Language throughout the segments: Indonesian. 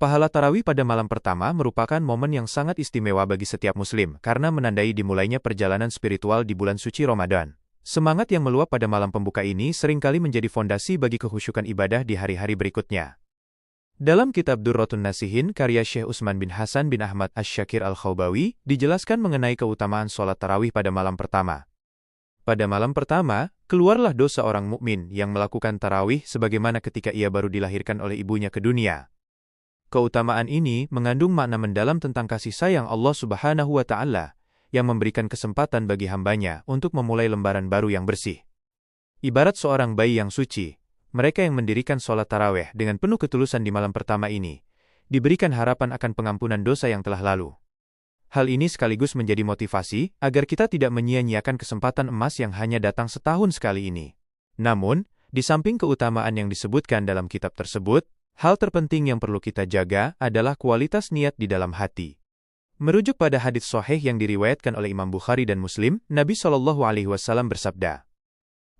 Pahala tarawih pada malam pertama merupakan momen yang sangat istimewa bagi setiap muslim karena menandai dimulainya perjalanan spiritual di bulan suci Ramadan. Semangat yang meluap pada malam pembuka ini seringkali menjadi fondasi bagi kekhusyukan ibadah di hari-hari berikutnya. Dalam kitab Durratun Nasihin karya Syekh Utsman bin Hasan bin Ahmad Asy-Syakir Al-Khawbawi, dijelaskan mengenai keutamaan sholat tarawih pada malam pertama. Pada malam pertama, keluarlah dosa orang mukmin yang melakukan tarawih sebagaimana ketika ia baru dilahirkan oleh ibunya ke dunia. Keutamaan ini mengandung makna mendalam tentang kasih sayang Allah Subhanahu wa Ta'ala yang memberikan kesempatan bagi hambanya untuk memulai lembaran baru yang bersih. Ibarat seorang bayi yang suci, mereka yang mendirikan sholat tarawih dengan penuh ketulusan di malam pertama ini, diberikan harapan akan pengampunan dosa yang telah lalu. Hal ini sekaligus menjadi motivasi agar kita tidak menyia-nyiakan kesempatan emas yang hanya datang setahun sekali ini. Namun, di samping keutamaan yang disebutkan dalam kitab tersebut, hal terpenting yang perlu kita jaga adalah kualitas niat di dalam hati. Merujuk pada hadits sahih yang diriwayatkan oleh Imam Bukhari dan Muslim, Nabi SAW bersabda,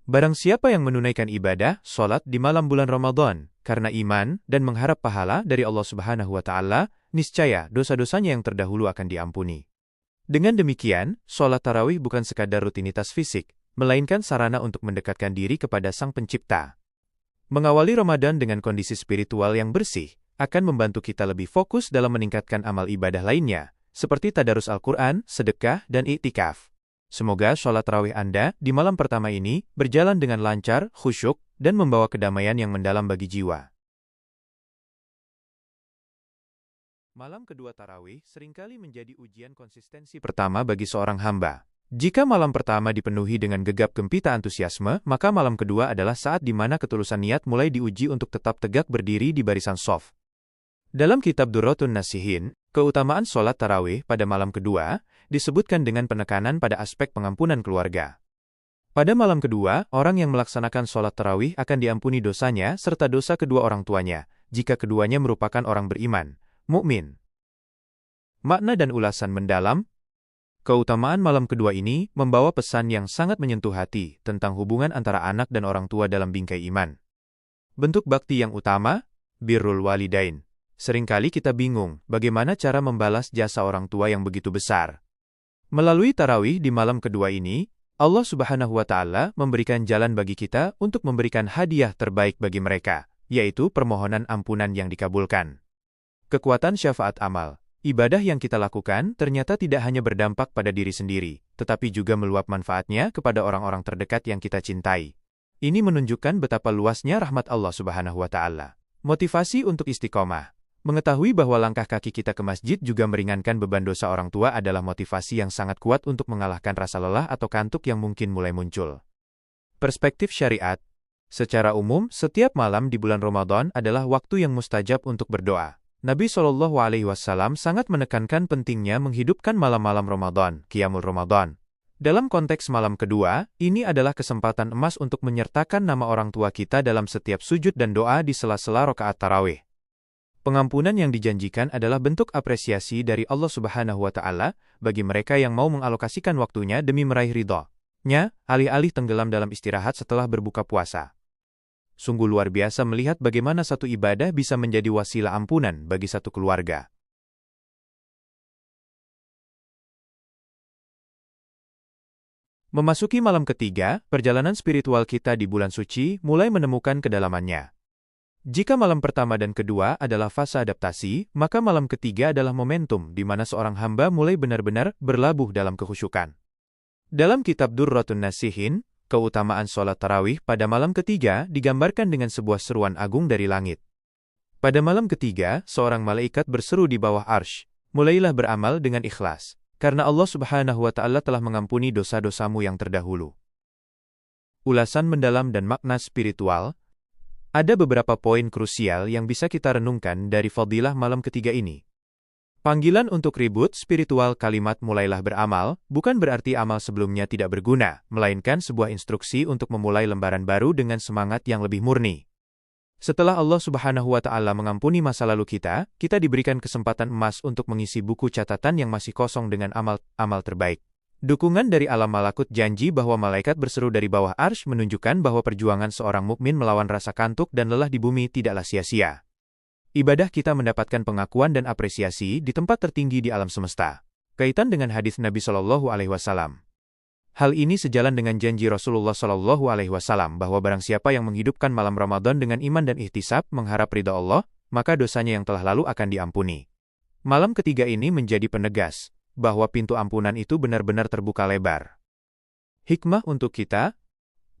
"Barang siapa yang menunaikan ibadah, sholat di malam bulan Ramadan, karena iman dan mengharap pahala dari Allah Subhanahu wa Ta'ala, niscaya dosa-dosanya yang terdahulu akan diampuni." Dengan demikian, sholat tarawih bukan sekadar rutinitas fisik, melainkan sarana untuk mendekatkan diri kepada Sang Pencipta. Mengawali Ramadan dengan kondisi spiritual yang bersih, akan membantu kita lebih fokus dalam meningkatkan amal ibadah lainnya, seperti tadarus Al-Quran, sedekah, dan iktikaf. Semoga sholat tarawih Anda di malam pertama ini berjalan dengan lancar, khusyuk, dan membawa kedamaian yang mendalam bagi jiwa. Malam kedua tarawih seringkali menjadi ujian konsistensi pertama bagi seorang hamba. Jika malam pertama dipenuhi dengan gegap gempita antusiasme, maka malam kedua adalah saat di mana ketulusan niat mulai diuji untuk tetap tegak berdiri di barisan shaf. Dalam kitab Durratun Nasihin, keutamaan sholat tarawih pada malam kedua disebutkan dengan penekanan pada aspek pengampunan keluarga. Pada malam kedua, orang yang melaksanakan sholat tarawih akan diampuni dosanya serta dosa kedua orang tuanya, jika keduanya merupakan orang beriman, mukmin. Makna dan ulasan mendalam. Keutamaan malam kedua ini membawa pesan yang sangat menyentuh hati tentang hubungan antara anak dan orang tua dalam bingkai iman. Bentuk bakti yang utama, birrul walidain. Seringkali kita bingung bagaimana cara membalas jasa orang tua yang begitu besar. Melalui tarawih di malam kedua ini, Allah Subhanahu wa Ta'ala memberikan jalan bagi kita untuk memberikan hadiah terbaik bagi mereka, yaitu permohonan ampunan yang dikabulkan. Kekuatan syafaat amal. Ibadah yang kita lakukan ternyata tidak hanya berdampak pada diri sendiri, tetapi juga meluap manfaatnya kepada orang-orang terdekat yang kita cintai. Ini menunjukkan betapa luasnya rahmat Allah Subhanahu wa Ta'ala. Motivasi untuk istiqomah. Mengetahui bahwa langkah kaki kita ke masjid juga meringankan beban dosa orang tua adalah motivasi yang sangat kuat untuk mengalahkan rasa lelah atau kantuk yang mungkin mulai muncul. Perspektif syariat. Secara umum, setiap malam di bulan Ramadan adalah waktu yang mustajab untuk berdoa. Nabi SAW sangat menekankan pentingnya menghidupkan malam-malam Ramadan, Qiyamul Ramadan. Dalam konteks malam kedua, ini adalah kesempatan emas untuk menyertakan nama orang tua kita dalam setiap sujud dan doa di sela-sela rakaat tarawih. Pengampunan yang dijanjikan adalah bentuk apresiasi dari Allah Subhanahu wa Ta'ala bagi mereka yang mau mengalokasikan waktunya demi meraih ridho-Nya, alih-alih tenggelam dalam istirahat setelah berbuka puasa. Sungguh luar biasa melihat bagaimana satu ibadah bisa menjadi wasilah ampunan bagi satu keluarga. Memasuki malam ketiga, perjalanan spiritual kita di bulan suci mulai menemukan kedalamannya. Jika malam pertama dan kedua adalah fase adaptasi, maka malam ketiga adalah momentum di mana seorang hamba mulai benar-benar berlabuh dalam kekhusyukan. Dalam kitab Durratun Nasihin, keutamaan sholat tarawih pada malam ketiga digambarkan dengan sebuah seruan agung dari langit. Pada malam ketiga, seorang malaikat berseru di bawah arsy, "Mulailah beramal dengan ikhlas, karena Allah Subhanahu wa Ta'ala telah mengampuni dosa-dosamu yang terdahulu." Ulasan mendalam dan makna spiritual. Ada beberapa poin krusial yang bisa kita renungkan dari fadilah malam ketiga ini. Panggilan untuk ribut spiritual. Kalimat mulailah beramal bukan berarti amal sebelumnya tidak berguna, melainkan sebuah instruksi untuk memulai lembaran baru dengan semangat yang lebih murni. Setelah Allah Subhanahu wa Ta'ala mengampuni masa lalu kita diberikan kesempatan emas untuk mengisi buku catatan yang masih kosong dengan amal terbaik. Dukungan dari alam malakut janji bahwa malaikat berseru dari bawah arsy menunjukkan bahwa perjuangan seorang mukmin melawan rasa kantuk dan lelah di bumi tidaklah sia-sia. Ibadah kita mendapatkan pengakuan dan apresiasi di tempat tertinggi di alam semesta. Kaitan dengan hadis Nabi Shallallahu Alaihi Wasallam. Hal ini sejalan dengan janji Rasulullah Shallallahu Alaihi Wasallam bahwa barang siapa yang menghidupkan malam Ramadan dengan iman dan ihtisab mengharap ridha Allah, maka dosanya yang telah lalu akan diampuni. Malam ketiga ini menjadi penegas bahwa pintu ampunan itu benar-benar terbuka lebar. Hikmah untuk kita.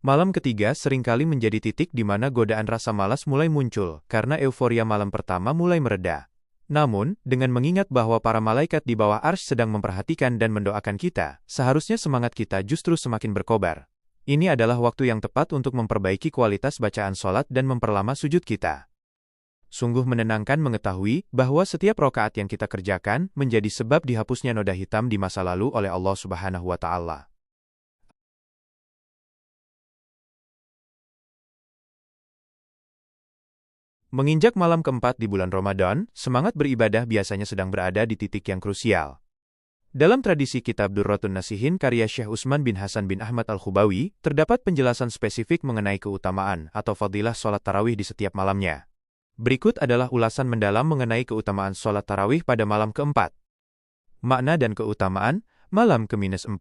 Malam ketiga seringkali menjadi titik di mana godaan rasa malas mulai muncul karena euforia malam pertama mulai mereda. Namun, dengan mengingat bahwa para malaikat di bawah arsy sedang memperhatikan dan mendoakan kita, seharusnya semangat kita justru semakin berkobar. Ini adalah waktu yang tepat untuk memperbaiki kualitas bacaan sholat dan memperlama sujud kita. Sungguh menenangkan mengetahui bahwa setiap rakaat yang kita kerjakan menjadi sebab dihapusnya noda hitam di masa lalu oleh Allah Subhanahu wa Ta'ala. Menginjak malam keempat di bulan Ramadan, semangat beribadah biasanya sedang berada di titik yang krusial. Dalam tradisi kitab Durratun Nasihin karya Syekh Utsman bin Hasan bin Ahmad Al-Khubawi, terdapat penjelasan spesifik mengenai keutamaan atau fadilah sholat tarawih di setiap malamnya. Berikut adalah ulasan mendalam mengenai keutamaan sholat tarawih pada malam keempat. Makna dan keutamaan malam ke-4.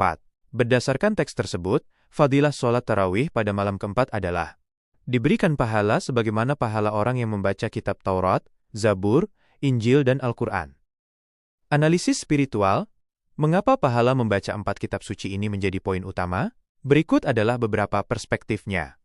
Berdasarkan teks tersebut, fadilah sholat tarawih pada malam keempat adalah diberikan pahala sebagaimana pahala orang yang membaca kitab Taurat, Zabur, Injil dan Al-Quran. Analisis spiritual, mengapa pahala membaca 4 kitab suci ini menjadi poin utama? Berikut adalah beberapa perspektifnya.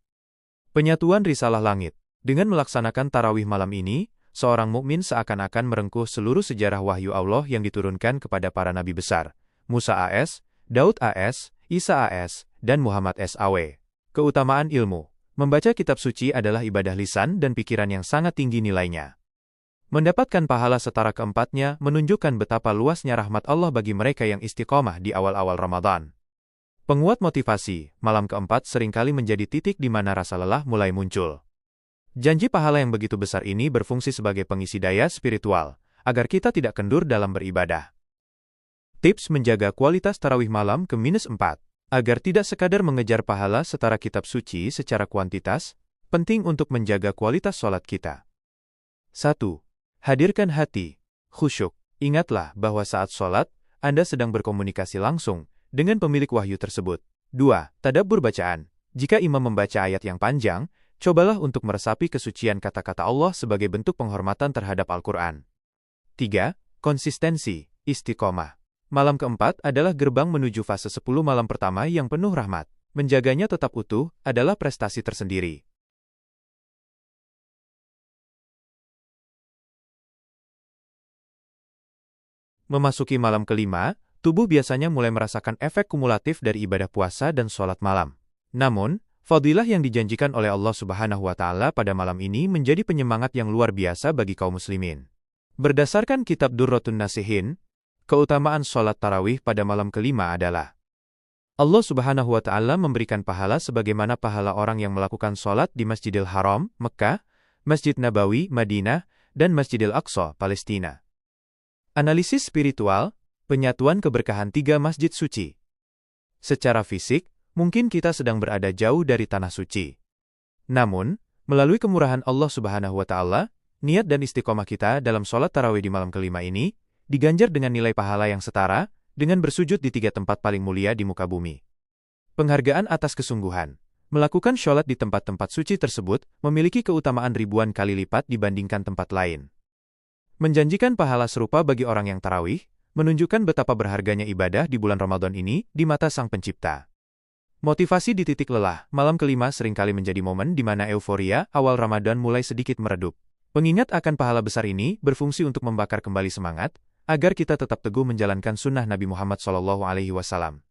Penyatuan risalah langit. Dengan melaksanakan tarawih malam ini, seorang mukmin seakan-akan merengkuh seluruh sejarah wahyu Allah yang diturunkan kepada para nabi besar, Musa AS, Daud AS, Isa AS, dan Muhammad SAW. Keutamaan ilmu. Membaca kitab suci adalah ibadah lisan dan pikiran yang sangat tinggi nilainya. Mendapatkan pahala setara keempatnya menunjukkan betapa luasnya rahmat Allah bagi mereka yang istiqomah di awal-awal Ramadan. Penguat motivasi, malam keempat seringkali menjadi titik di mana rasa lelah mulai muncul. Janji pahala yang begitu besar ini berfungsi sebagai pengisi daya spiritual, agar kita tidak kendur dalam beribadah. Tips menjaga kualitas tarawih malam ke-4. Agar tidak sekadar mengejar pahala setara kitab suci secara kuantitas, penting untuk menjaga kualitas sholat kita. 1. Hadirkan hati, khusyuk. Ingatlah bahwa saat sholat, Anda sedang berkomunikasi langsung dengan pemilik wahyu tersebut. 2. Tadabbur bacaan. Jika imam membaca ayat yang panjang, cobalah untuk meresapi kesucian kata-kata Allah sebagai bentuk penghormatan terhadap Al-Quran. 3. Konsistensi, istiqomah. Malam keempat adalah gerbang menuju fase 10 malam pertama yang penuh rahmat. Menjaganya tetap utuh adalah prestasi tersendiri. Memasuki malam kelima, tubuh biasanya mulai merasakan efek kumulatif dari ibadah puasa dan sholat malam. Namun, fadilah yang dijanjikan oleh Allah Subhanahu wa Ta'ala pada malam ini menjadi penyemangat yang luar biasa bagi kaum muslimin. Berdasarkan kitab Durratun Nasihin, keutamaan sholat tarawih pada malam kelima adalah Allah Subhanahu wa Ta'ala memberikan pahala sebagaimana pahala orang yang melakukan sholat di Masjidil Haram, Mekkah, Masjid Nabawi, Madinah, dan Masjidil Aqsa, Palestina. Analisis spiritual, penyatuan keberkahan 3 masjid suci. Secara fisik, mungkin kita sedang berada jauh dari tanah suci. Namun, melalui kemurahan Allah Subhanahu wa Ta'ala, niat dan istiqomah kita dalam sholat tarawih di malam kelima ini diganjar dengan nilai pahala yang setara dengan bersujud di 3 tempat paling mulia di muka bumi. Penghargaan atas kesungguhan. Melakukan sholat di tempat-tempat suci tersebut memiliki keutamaan ribuan kali lipat dibandingkan tempat lain. Menjanjikan pahala serupa bagi orang yang tarawih, menunjukkan betapa berharganya ibadah di bulan Ramadan ini di mata Sang Pencipta. Motivasi di titik lelah, malam kelima seringkali menjadi momen di mana euforia awal Ramadan mulai sedikit meredup. Pengingat akan pahala besar ini berfungsi untuk membakar kembali semangat, agar kita tetap teguh menjalankan sunnah Nabi Muhammad SAW.